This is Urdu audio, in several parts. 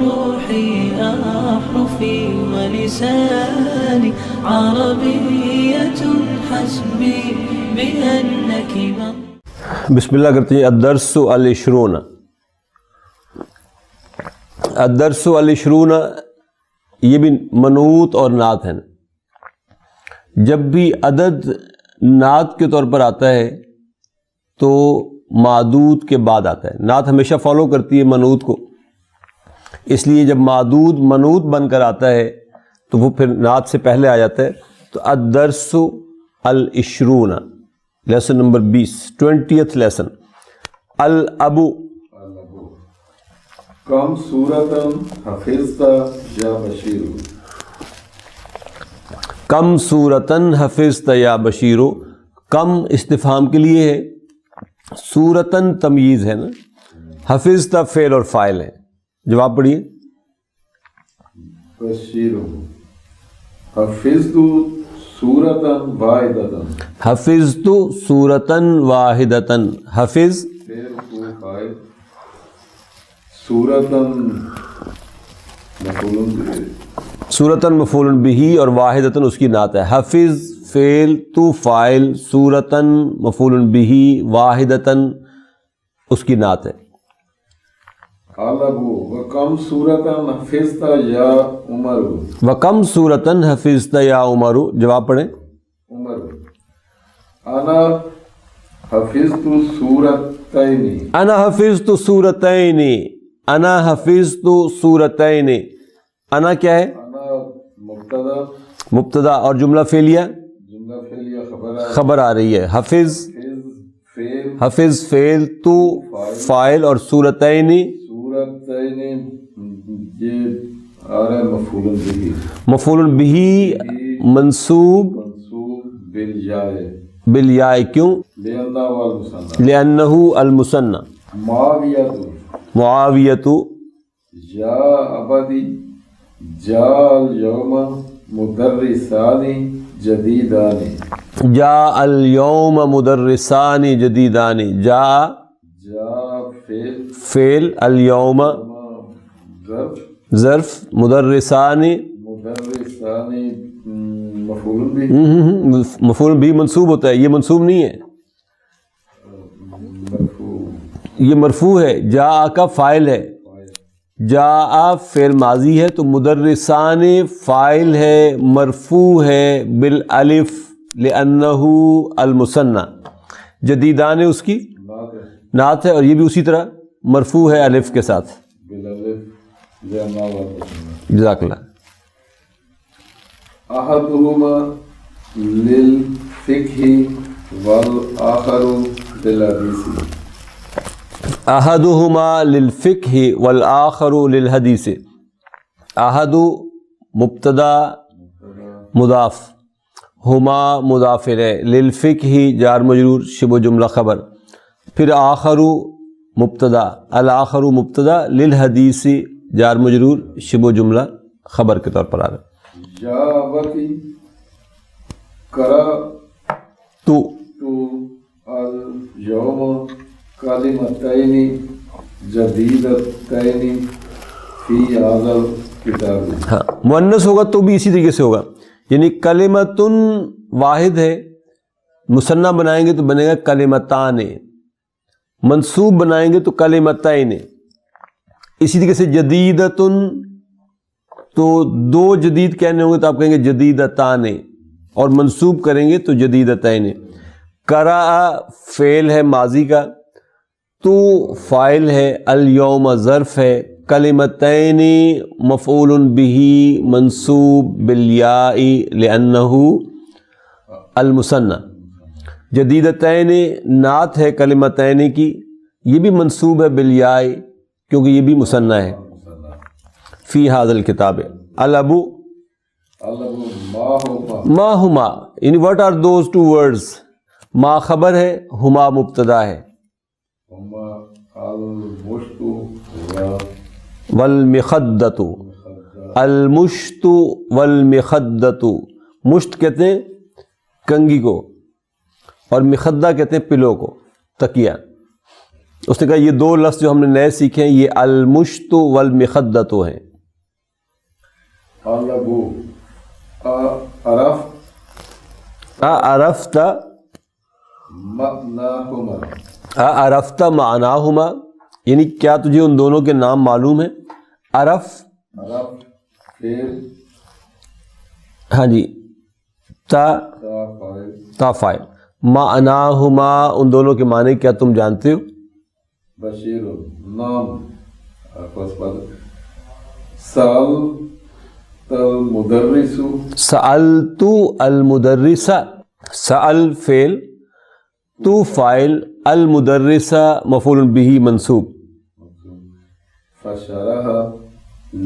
روحي أحرفي ولساني عربية حسبي بأنك بسم اللہ کرتے ہیں. الدرس العشرون. الدرس العشرون یہ بھی منعوت اور نعت ہے. جب بھی عدد نعت کے طور پر آتا ہے تو معدود کے بعد آتا ہے. نعت ہمیشہ فالو کرتی ہے منعوت کو، اس لیے جب معدود منعوت بن کر آتا ہے تو وہ پھر نعت سے پہلے آ جاتا ہے. تو الدرس العشرون، لیسن نمبر 20، 20th لیسن. الابو. کم سورتاً حفظت یا بشیر. کم سورتاً حفظت یا بشیر. کم استفہام کے لیے ہے، سورتاً تمییز ہے نا، حفظت فعل اور فاعل ہے. جواب پڑھیے. بشیر حفظت سورتاً واحدتاً. حفظت سورتاً واحدتاً. حفظ فعل کو فاعل، سورتاً مفعول به. سورتاً مفعول بہ اور واحدتاً اس کی نعت ہے. حفظ فعل تو فاعل، سورتاً مفعول بہ، واحدتاً اس کی نعت ہے. الابو وکم سورتاً حفظت یا عمر. وکم سورتاً حفظت یا عمر. جواب پڑھیں. عمر انا حفظت سورتین. انا حفظت سورتین. انا حفظت سورتین. انا کیا ہے؟ انا مبتدا، مبتدا اور جملہ فعلیہ، جملہ فعلیہ خبر آ رہی ہے. حفظ فعل، حفظ فعل تو فاعل اور سورتین سورتین یہ آ رہا ہے مفعول به. مفعول بہ منصوب منصوب بالیاء. بالیاء. کیوں؟ لأنہ والمثنى. لأنہ المثنى. معاویۃ معاویۃ. یا ابدی جا اليوم مدرسان جدیدان. جاء اليوم مدرسان جدیدان. جاء جا فعل، فعل، اليوم ظرف، ظرف، مدرسان مدرسان مفعول به. مفعول بھی منصوب ہوتا ہے، یہ منصوب نہیں ہے، مرفوع. یہ مرفوع ہے. جاء کا فاعل ہے، جاء فعل ماضی ہے تو مدرسان فاعل ہے، مرفوع ہے بالالف لأنہ المثنى. جدیدان اس کی نعت ہے اور یہ بھی اسی طرح مرفوع ہے الف کے ساتھ. بالالف لأنہ والمثنى. جزاک اللہ. احدهما للفقہ والآخر للحدیث. احدہما للفقہ والآخر للحدیث. احد مبتدا مضاف، ہما مضاف ہے، للفقہ جار مجرور شبہ جملہ خبر، پھر آخر مبتدا، الآخر مبتدا، للحدیث جار مجرور شبہ جملہ خبر کے طور پر آ رہا ہے. جاوتی کرا تو اليوم کلمتین جدیدتین فی هذا الکتاب. ہاں مؤنث ہوگا تو بھی اسی طریقے سے ہوگا، یعنی کلمتن واحد ہے، مثنیٰ بنائیں گے تو بنے گا کلمتان، منصوب بنائیں گے تو کلمتین. اسی طریقے سے جدیدتن تو دو جدید کہنے ہوں گے تو آپ کہیں گے جدیدتان، اور منصوب کریں گے تو جدیدتین. قرأ فعل ہے ماضی کا، تو فاعل ہے، الیوم ظرف ہے، کلمتین مفعول بہ منصوب بالیاء لأنہ المثنى. جدیدتین نعت ہے کلمتین کی، یہ بھی منصوب ہے بالیاء کیونکہ یہ بھی مثنیٰ ہے. فی هذا الکتاب. الابو ما ہما، یعنی what are those two words. ما خبر ہے، ہما مبتدا ہے. والمخدۃ، المشت والمخدۃ. مشت کہتے ہیں کنگھی کو اور مخدہ کہتے ہیں پلو کو، تکیہ. اس نے کہا یہ دو لفظ جو ہم نے نئے سیکھے ہیں یہ المشت والمخدۃ ہیں. علبو عرف عرفت معناہما عرفت معناہما یعنی کیا تجھے ان دونوں کے نام معلوم ہے؟ عرف فعل ہاں جی تا فاعل معناہما ان دونوں کے معنی کیا تم جانتے ہو؟ بشیر نام سال المدرس سألت المدرس سأل فعل تو فاعل المدرس مفعول به منصوب فشرح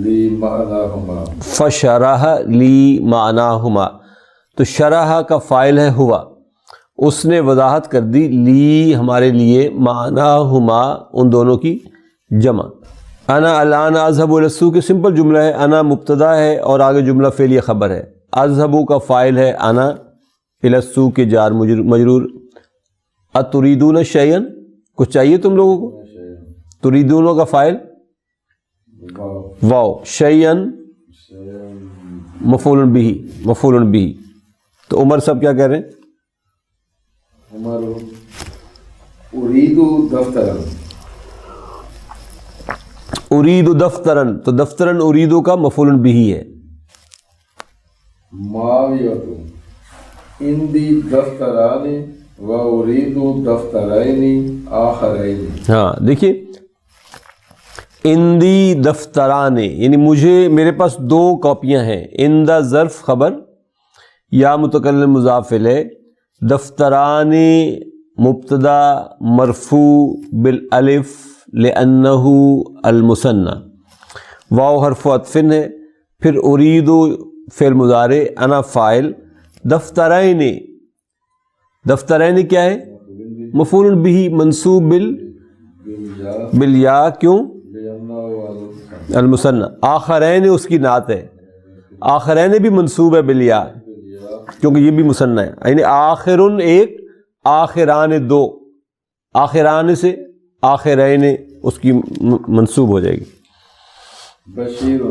لی معناہما فشرح لی معناہما تو شرح کا فاعل ہے ہوا اس نے وضاحت کر دی لی ہمارے لیے معناہما ان دونوں کی جمع. انا الان اذهب الى السوق سمپل جملہ ہے. انا مبتدا ہے اور آگے جملہ فعلیہ خبر ہے. اذهب کا فاعل ہے انا الى السوق کے جار مجرور. اتريدون شيئا کچھ چاہیے تم لوگوں کو. تريدون کا فاعل واو شيئا مفعول به تو عمر صاحب کیا کہہ رہے ہیں؟ عمر اريد دفترا اريد دفترا تو دفترا اريد کا مفعول به ہے. معاویۃ عندی دفتران و اريد دفترین آخرین. ہاں دیکھیے اندی دفتران یعنی مجھے میرے پاس دو کاپیاں ہیں. اندہ ظرف خبر یا متکلم مضاف الیہ دفتران مبتدا مرفوع بالالف لأنہ المثنى واو حرف عطف ہے. پھر اريد فعل مضارع انا فاعل دفترین کیا ہے؟ مفعول به منصوب بالیا کیوں؟ المثنى. آخرین اس کی نعت ہے. آخرین بھی منصوب ہے بالیا کیونکہ یہ بھی مثنی ہے. یعنی آخرن ایک آخران دو آخران سے آخرین اس کی منصوب ہو جائے گی. بشیر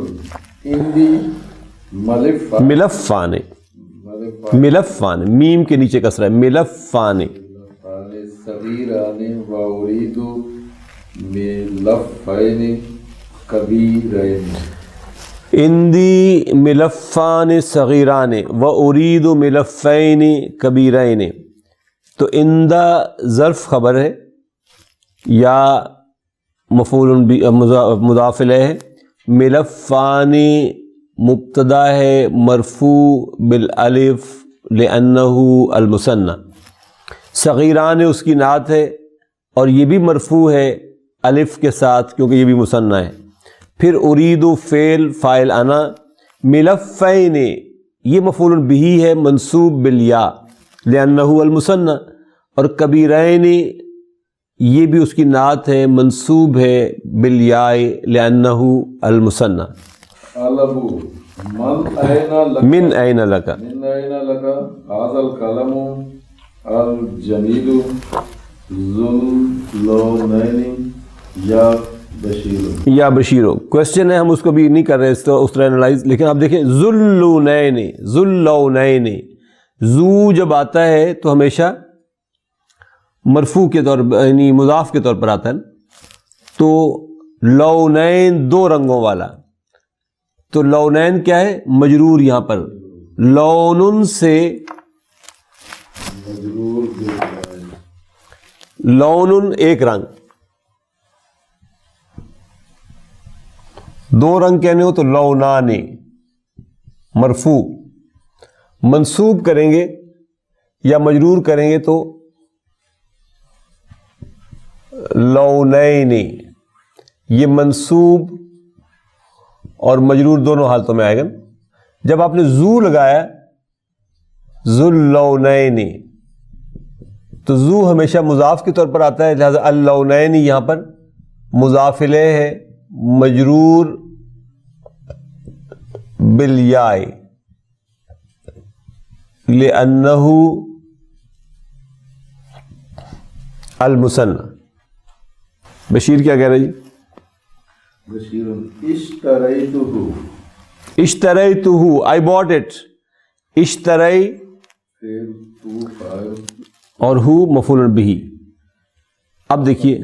عندی ملفان ملفان میم کے نیچے کسرہ ہے ملفان. صغیران و اريد ملفین کبیرین. اندی ملفان صغیران و اريد ملفین کبیرین تو اندہ ظرف خبر ہے یا مفعول مضاف الیہ ہے. ملفان مبتدا ہے مرفوع بالالف لأنہ المثنى. صغیران اس کی نعت ہے اور یہ بھی مرفوع ہے الف کے ساتھ کیونکہ یہ بھی مثنی ہے. پھر اريد فعل فاعل انا ملفین یہ مفعول به ہے منصوب بالیا لأنہ المثنى اور کبیرین یہ بھی اس کی نعت ہے منصوب ہے بالیاء لأنہ المثنى. علبو من این لک هذا القلم الجمیل ذو اللونین یا بشیر. یا بشیرو کوشچن ہے ہم اس کو بھی نہیں کر رہے اس طرح انالائز لیکن آپ دیکھیں ذو اللونین ذو اللونین ذو جب آتا ہے تو ہمیشہ مرفوع کے طور پر یعنی مضاف کے طور پر آتا ہے تو لونین دو رنگوں والا تو لونین کیا ہے مجرور یہاں پر لونن سے لونن ایک رنگ دو رنگ کہنے ہو تو لونانی مرفوع منصوب کریں گے یا مجرور کریں گے تو لونین. یہ منصوب اور مجرور دونوں حالتوں میں آئے گا. جب آپ نے زو لگایا ذو اللونین تو زو ہمیشہ مضاف کے طور پر آتا ہے لہذا اللونین یہاں پر مضاف الیہ ہے مجرور بالیاء لأنہ المثنى. بشیر کیا کہہ رہے جی؟ بشیر اشتریتہ، اشتریتہ آئی باٹ اٹ، اشتری پھر تو فاعل، اور ہو مفعول بہ. اب دیکھیے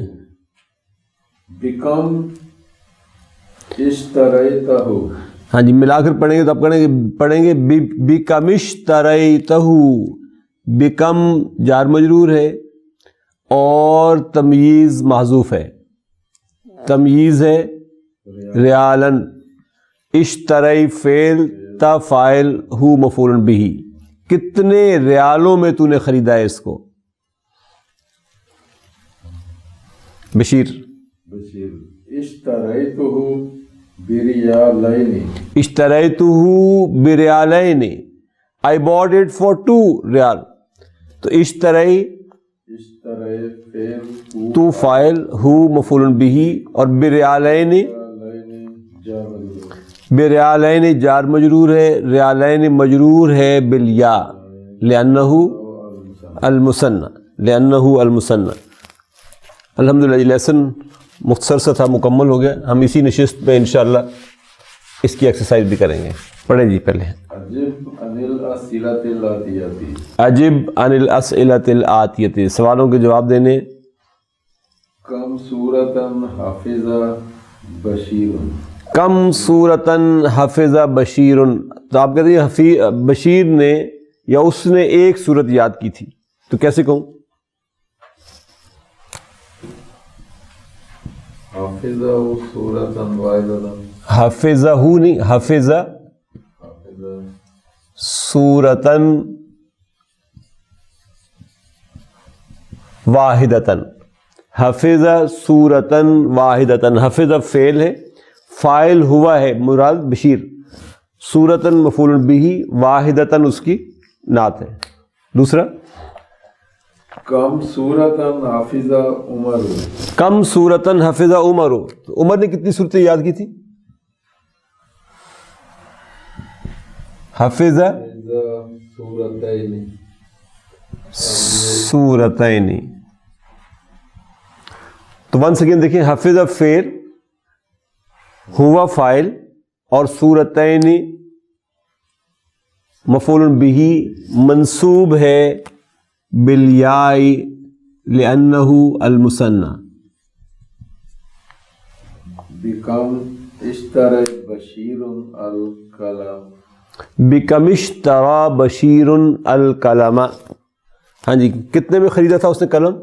بیکم اشتریتہ، ہاں جی ملا کر پڑھیں گے تو آپ پڑھیں گے بیکم اشتریتہ، بیکم جار مجرور ہے اور تمییز محذوف ہے، تمییز ہے ریالن، اشتری فعل، تا فاعل، ہو مفعول بہ. کتنے ریالوں میں تو نے خریدا ہے اس کو؟ Bashir Bashir اشتریتہ بریالین، اشتریتہ بریالین، I bought it for 2 ریال. تو اشتری اشتری تو فاعل، ہو مفعول بہ، اور بریالین، بریالین جار مجرور ہے، ریالین مجرور ہے بالیا لأنہ المثنى، لأنہ المثنى. الحمدللہ یہ لیسن مختصر سا تھا، مکمل ہو گیا. ہم اسی نشست پہ انشاءاللہ اس کی ایکسرسائز بھی کریں گے. پڑھیں جی پہلے. عجب عن الاسئلۃ الآتیۃ، عجب عن الاسئلۃ الآتیۃ، سوالوں کے جواب دینے. کم سورۃ حافظ بشیر، کم سورتن حفظ بشیر، تو آپ کہتے ہیں بشیر نے یا اس نے ایک سورت یاد کی تھی، تو کیسے کہوں؟ حافظ سورۃ واحدۃ، حفظہ نہیں، حفظ سورتن واحدتن، حفظ سورتن واحدتن. حفظ فعل ہے، فاعل ہوا ہے مراد بشیر، سورتن مفعول بہ، واحدتن اس کی نعت ہے. دوسرا کم سورۃ حافظ عمر، کم سورتن حفظ عمر، عمر نے کتنی صورتیں یاد کی تھی؟ حفظ سورتین، سورتین. تو ون سیکنڈ دیکھیں، حفظ فعل، ہوا فاعل، اور سورتین مفعول بہ منصوب ہے بالیاء لأنہ المثنى. بیکم اشتری بشیر القلم، بکم اشتری بشیر القلم. ہاں جی کتنے میں خریدا تھا اس نے قلم؟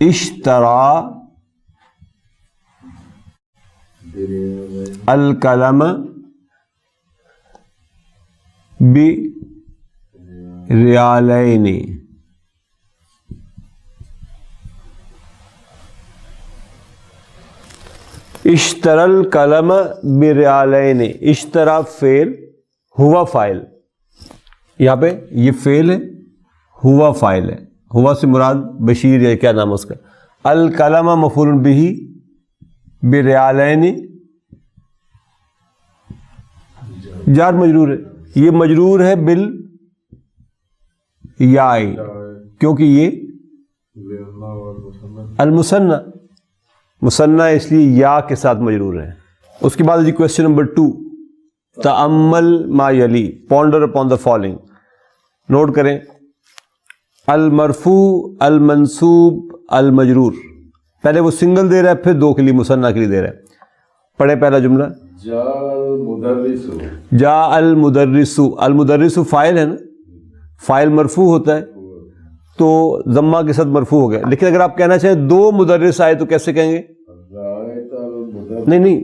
اشترا القلم بریالین. اشترا القلم بریالین، اشترا فعل، ہوا فاعل. یہاں پہ یہ فعل ہے، ہوا فاعل ہے، ہوا سے مراد بشیر یا کیا نام ہے اس کا. القلم مفعول بہ، بریالین جار مجرور ہے، یہ مجرور ہے بال یا، کیونکہ یہ المثنى، مثنى اس لیے یا کے ساتھ مجرور ہے. اس کے بعد جی کوشچن نمبر 2، تأمل ما یلی، ponder upon the following. Note کریں، المرفوع، المنصوب، المجرور. پہلے وہ سنگل دے رہا ہے، پھر 2 کے لیے مثنیٰ کے لیے دے رہا ہے. پڑھے پہلا جملہ، جاء المدرس، جاء المدرس. المدرس فاعل ہے نا، فاعل مرفوع ہوتا ہے تو ضمہ کے ساتھ مرفوع ہو گیا. لیکن اگر آپ کہنا چاہیں 2 مدرس آئے تو کیسے کہیں گے؟ رأیت المدرس، نہیں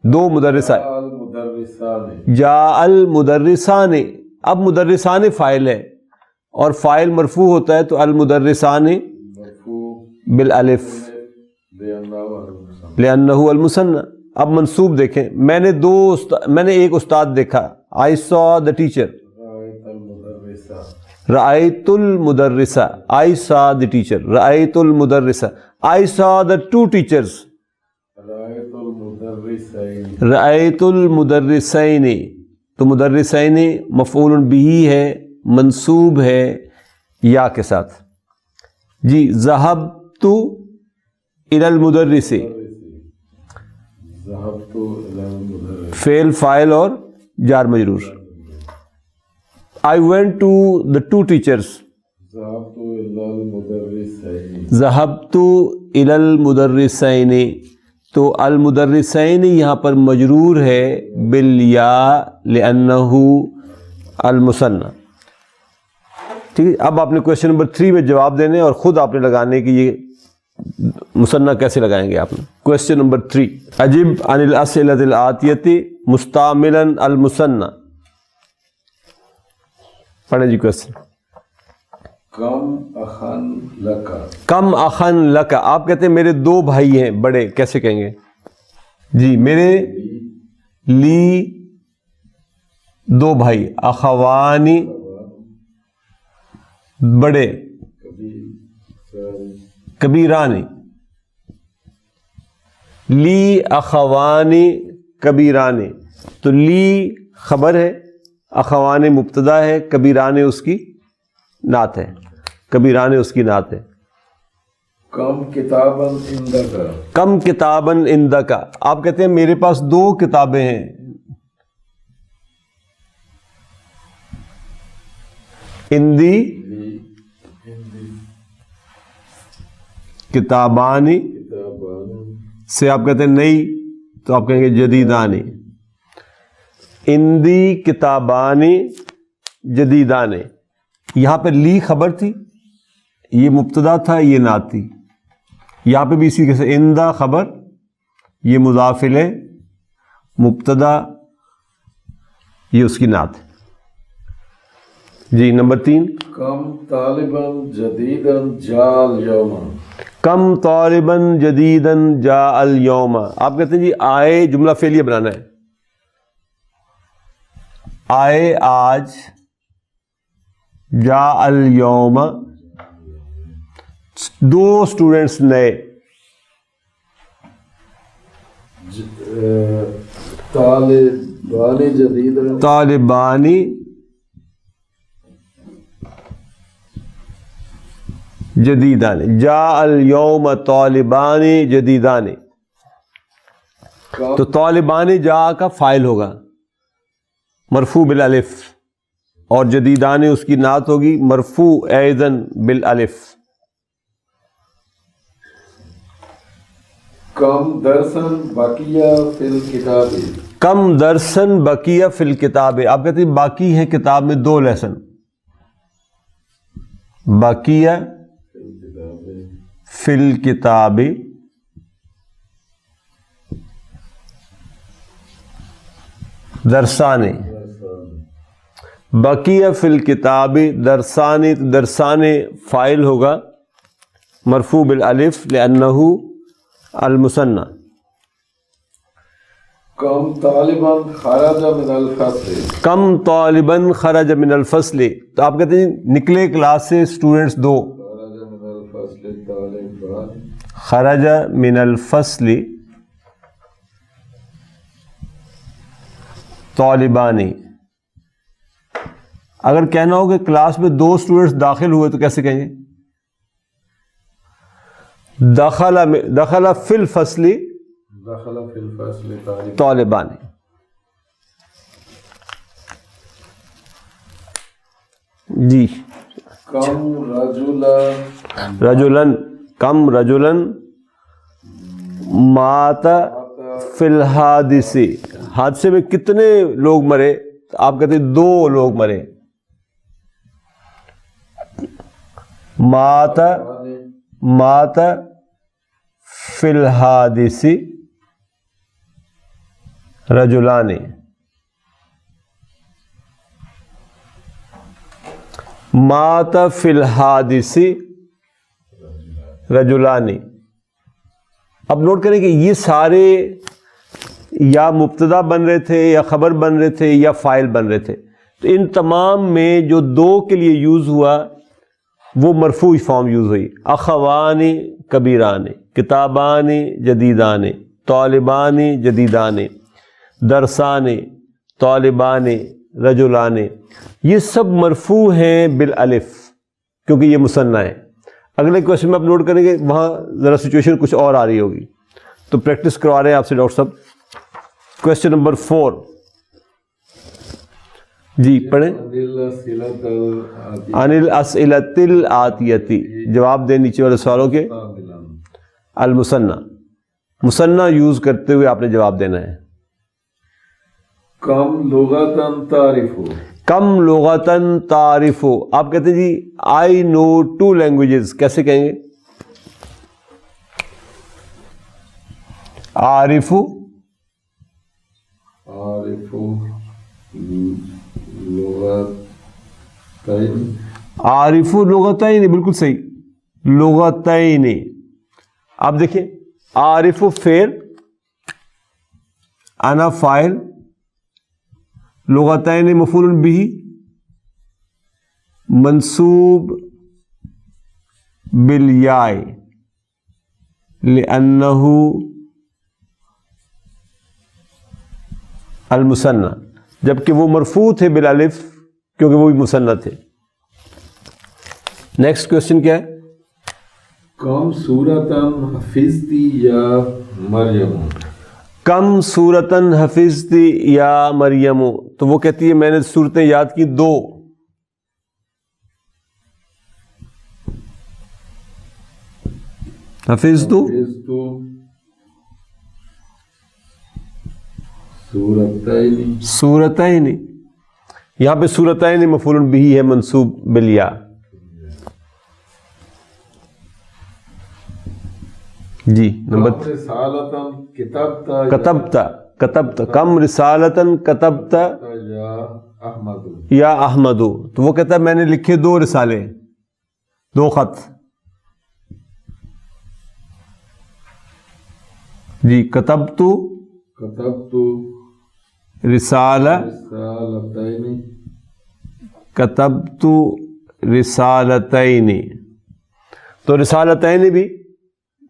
2 مدرس آئے. المدرسان، جاء المدرسان، اب مدرسان فاعل ہے اور فاعل مرفوع ہوتا ہے تو المدرسان مرفوع بالالف لأنہ المثنى. اب منصوب دیکھیں، میں نے ایک استاد دیکھا، I saw the teacher. رأیت المدرس، رأیت المدرس، I saw the teacher. رأیت المدرس، I saw the 2 teachers. رأیت المدرسین، رأیت المدرسین. تو مدرسین مفعول بہ ہے، منصوب ہے یا کے ساتھ. جی ذہبت الی المدرس، ذهبت إلى المدرس، فعل فاعل اور جار مجرور. I went to the two teachers. ذهبت إلى المدرسين، ذهبت إلى المدرسين. تو المدرسین یہاں پر مجرور ہے بالیا لأنہ المثنى. ٹھیک ہے. اب آپ نے کوشچن نمبر 3 میں جواب دینے اور خود آپ نے لگانے کہ یہ مثنیٰ کیسے لگائیں گے آپ نے. کوشچن نمبر 3، اجب عن الاسئلة الآتیۃ مستعملا المثنى. پڑھیں جی کوشچن. کم اخن لکا، کم اخن لک، آپ کہتے ہیں میرے 2 بھائی ہیں بڑے، کیسے کہیں گے؟ جی میرے لی 2 بھائی، اخوانی بڑے، کبیرانی. لی اخوانی کبیرانی. تو لی خبر ہے، اخوانی مبتدا ہے، کبیرانی اس کی نعت ہے. کبیرانی اس کی نعت ہے. کم کتاباً عندکا، کم کتاباً عندکا، آپ کہتے ہیں میرے پاس 2 کتابیں ہیں. عندی کتابانی کتاباً سے آپ کہتے ہیں نئی، تو آپ کہیں گے جدیدانی. عندی کتابانی جدیدانی. یہاں پہ لی خبر تھی، یہ مبتدا تھا، یہ نعت تھی. یہاں پہ بھی اسی کے سے عندہ خبر، یہ مضاف الیہ، مبتدا یہ اس کی نعت ہے. جی نمبر 3، کم طالباً جدیداً جاء اليوم، کم طالباً جدیداً جاء اليوم. آپ کہتے ہیں جی آئے، جملہ فعلیہ بنانا ہے. آئے آج، جاء اليوم 2 اسٹوڈنٹس نئے. طالبانی جدیداً، طالبانی جدیدان، جاء اليوم طالبانی جدیدان. تو طالبانی جاء کا فاعل ہوگا مرفوع بالالف، اور جدیدان اس کی نعت ہوگی مرفوع ایضاً بالالف. کم درسن بقیہ فی الکتاب، کم درسن بقیہ فی الکتاب. آپ کہتے ہیں باقی ہیں کتاب میں 2 لیسن. بقیہ فی الکتاب، درسانے. بقیہ فی الکتاب درسانی، درسانے فاعل ہوگا مرفوع بالالف لأنہ المثنى. کم طالباً خرج من الفصل، کم طالباً خرج من الفصل. تو آپ کہتے ہیں نکلے کلاس سے اسٹوڈنٹس 2. خرج من الفصل طالبان، خرج من الفصل طالبانی. اگر کہنا ہو کہ کلاس میں 2 اسٹوڈنٹس داخل ہوئے تو کیسے کہیں گے؟ دخل فی الفصل دخل فی الفصل طالبان، طالبانی. جی کم رجلن، کم رجلن مات فی الحادث. حادثے میں کتنے لوگ مرے؟ آپ کہتے ہیں 2 لوگ مرے. مات فی الحادث رجلان. مات فی الحادث رجلان. اب نوٹ کریں کہ یہ سارے یا مبتدا بن رہے تھے، یا خبر بن رہے تھے، یا فاعل بن رہے تھے. تو ان تمام میں جو 2 کے لیے یوز ہوا وہ مرفوع فارم یوز ہوئی. اخوانی کبیرانی، کتابانی جدیدانی، طالبانی جدیدانی، درسانی، طالبانی، رجلانی. یہ سب مرفوع ہیں بالالف. کیونکہ یہ مثنیٰ ہے. اگلے کوشچن میں آپ نوٹ کریں گے وہاں ذرا سچویشن کچھ اور آ رہی ہوگی, تو پریکٹس کروا رہے ہیں آپ سے ڈاکٹر صاحب. کوشچن نمبر 4 جی پڑھیں. عن الاسئلۃ الآتیۃ, جواب دیں نیچے والے سوالوں کے. المثنیٰ, مثنیٰ یوز کرتے ہوئے آپ نے جواب دینا ہے. کم لغتاً تعریف ہو. کم لغتاً تعریف ہو, آپ کہتے ہیں جی آئی نو 2 لینگویجز, کیسے کہیں گے؟ عارف عارف لغتین, بالکل صحیح, لغتین. آپ دیکھیں عارف فعل, انا فاعل, لغتین مفعول بہ, منصوب بالیاء لأنہ المثنیٰ, جبکہ وہ مرفوع تھے بالالف کیونکہ وہ بھی مثنیٰ تھے. نیکسٹ کوشچن کیا ہے؟ کم سورتاً حفظتی یا مریم. کم سورتاً حفظتی یا مریم, تو وہ کہتی ہے میں نے سورتیں یاد کی 2. حفظت سورتین, یہاں پہ سورتین مفعول بہ ہے منصوب بالیاء. جی نمبر کتبت, کم رسالتاً کتبت یا احمد, تو وہ کہتا ہے میں نے لکھے 2 رسالے, 2 خط. جی کتبت کتبت رسالتین, تو رسالتین بھی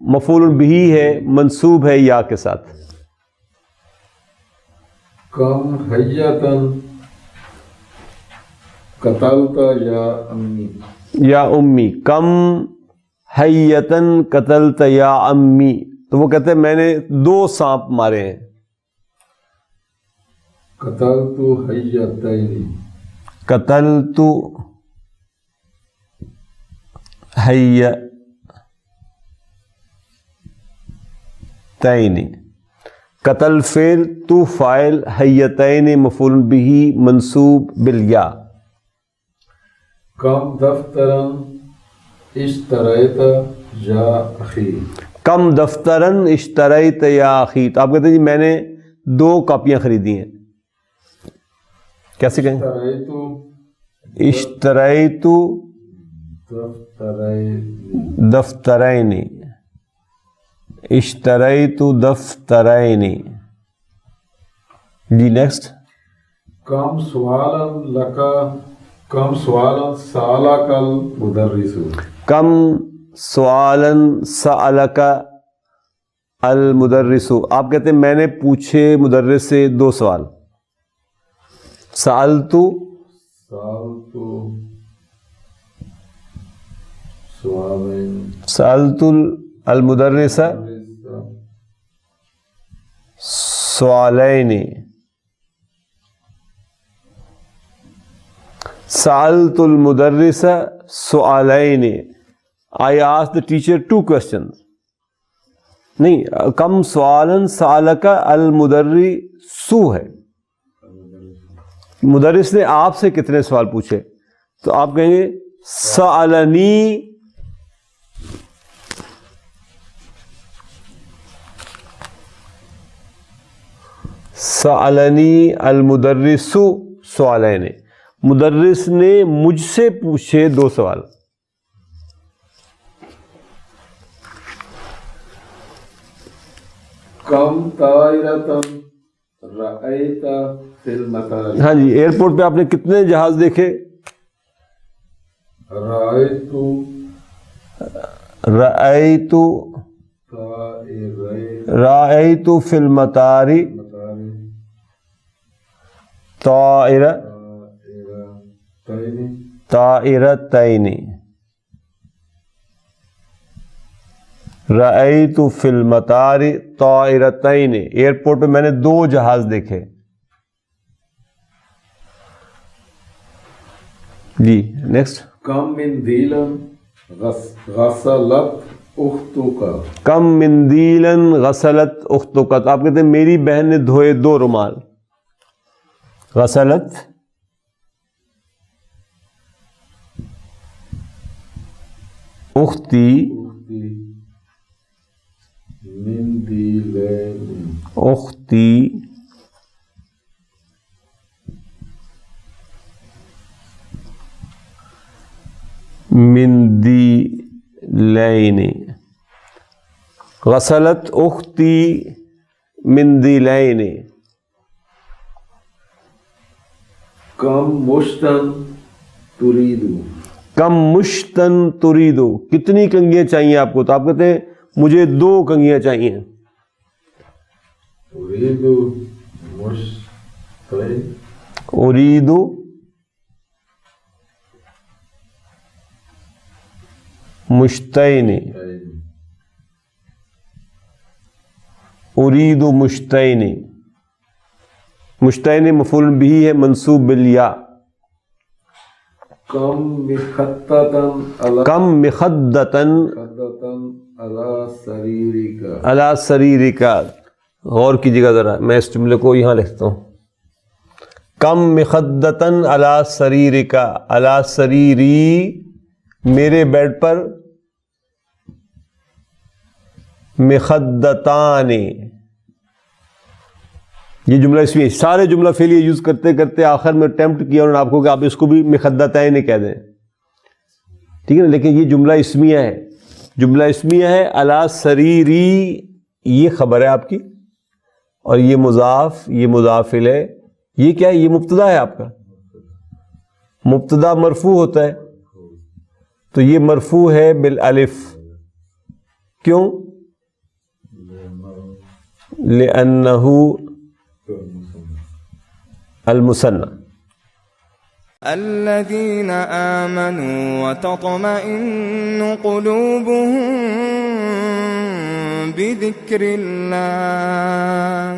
مفعول بہ ہے, منصوب ہے یا کے ساتھ. کم حیاتاً قتلت یا امی. یا امی, کم حیاتاً قتلت یا امی, تو وہ کہتے ہیں میں نے 2 سانپ مارے ہیں. قتلت حیاتین. قتلت حیاتین, قتل فعل, تو فاعل, حیتین مفعول بہ منصوب بالیاء. کم دفتراً اشتریت یا اخی. کم دفتراً اشتریت یا اخی, تو آپ کہتے ہیں جی میں نے 2 کاپیاں خریدی ہیں. کیسے کہیں؟ اشتریت دفترین, اشتریت دفترین. جی نیکسٹ. کم سوالاً لکا, کم سوالاً سالک المدرس. کم سوالاً سألک المدرس, آپ کہتے ہیں میں نے پوچھے مدرس سے 2 سوال. سألت سألت المدرس سوالین. سألت المدرس سوالین, I asked the teacher 2 questions. نہیں, کم سوالاً سألک المدرس ہے, مدرس نے آپ سے کتنے سوال پوچھے, تو آپ کہیں گے سألنی سألنی المدرس سوالین, مدرس نے مجھ سے پوچھے 2 سوال. کم طائرتاً رأیت فی المطار. ہاں جی, ایئرپورٹ پہ آپ نے کتنے جہاز دیکھے؟ رأیت فی المطار طائرتین. رأیت فی المطار طائرتین، ایئرپورٹ پہ میں نے 2 جہاز دیکھے. جی نیکسٹ. کم مندیلا غسلت اختک. کم مندیلا غسلت اختک، تو آپ کہتے ہیں میری بہن نے دھوئے 2 رومال. غسلت اختی مندیلین. اختی مندیلین. غسلت اختی مندیلین. کم مشتن تریدو. کم مشتن تریدو، کتنی کنگھیاں چاہیے آپ کو؟ تو آپ کہتے ہیں مجھے 2 کنگھیاں چاہیے. تریدو مشتین. اریدو مشتین. ارید مشتین. مشتین مفعول بہ ہے منصوب بالیا. کم مخدتن کم مخدتن علی سریرک. علی سریرک. غور کیجیے گا ذرا، میں اس جملے کو یہاں لکھتا ہوں. کم مخدتن علی سریرک، علی سریری میرے بیڈ پر، مخدتان یہ جملہ اس میں سارے جملہ فعلیہ یوز کرتے کرتے آخر میں اٹیمپٹ کیا انہوں نے آپ کو کہ آپ اس کو بھی مخدتین کہہ دیں، ٹھیک ہے نا. لیکن یہ جملہ اسمیہ ہے، جملہ اسمیہ ہے. علی سریری یہ خبر ہے آپ کی، اور یہ مضاف، یہ مضاف الیہ. یہ کیا ہے؟ یہ مبتدا ہے آپ کا. مبتدا مرفوع ہوتا ہے، تو یہ مرفوع ہے بالالف. کیوں؟ لأنہ المثنى. الذين آمنوا وتطمئن قلوبهم بذكر الله